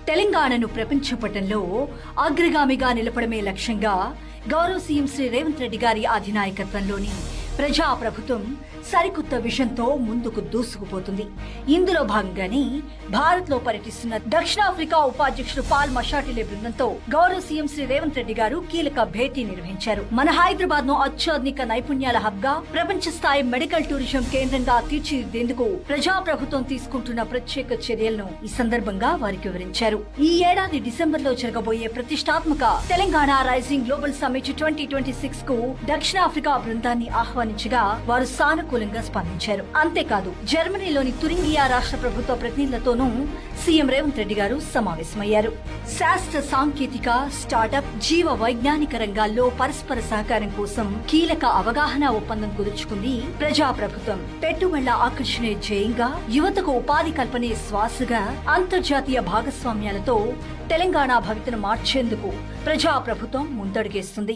తెలంగాణను ప్రపంచ పటంలో అగ్రగామిగా నిలపడమే లక్ష్యంగా గౌరవ సీఎం శ్రీ రేవంత్ రెడ్డి గారి అధినాయకత్వంలోని ప్రజా ప్రభుత్వం సరికొత్త విజన్తో ముందుకు దూసుకుపోతుంది. ఇందులో భాగంగానే భారత్ లో పర్యటిస్తున్న దక్షిణాఫ్రికా ఉపాధ్యక్షుడు పాల్ మషాటిలే బృందంతో గౌరవ సీఎం శ్రీ రేవంత్ రెడ్డి గారు కీలక భేటీ నిర్వహించారు. మన హైదరాబాద్ ను అత్యాధునిక నైపుణ్యాల హబ్ గా, ప్రపంచ స్థాయి మెడికల్ టూరిజం కేంద్రంగా తీర్చిదిద్దేందుకు ప్రజా ప్రభుత్వం తీసుకుంటున్న ప్రత్యేక చర్యలను ఈ సందర్భంగా వారికి వివరించారు. ఈ ఏడాది డిసెంబర్ లో జరగబోయే ప్రతిష్టాత్మక తెలంగాణ రైజింగ్ గ్లోబల్ సమ్మిట్ 2026 కు దక్షిణాఫ్రికా బృందాన్ని ఆహ్వానించగా వారు సానుకూలంగా స్పందించారు. అంతేకాదు జర్మనీలోని తురింగియా రాష్ట్ర ప్రభుత్వ ప్రతినిధులతోనూ సీఎం రేవంత్ రెడ్డి గారు సమావేశమయ్యారు. శాస్త్ర సాంకేతిక, స్టార్టప్, జీవ వైజ్ఞానిక రంగాల్లో పరస్పర సహకారం కోసం కీలక అవగాహన ఒప్పందం కుదుర్చుకుంది ప్రజా ప్రభుత్వం. పెట్టుబడుల ఆకర్షణే ధ్యేయంగా, యువతకు ఉపాధి కల్పనే శ్వాసగా అంతర్జాతీయ భాగస్వామ్యాలతో తెలంగాణ భవితను మార్చేందుకు ప్రజా ప్రభుత్వం ముందడుగేస్తుంది.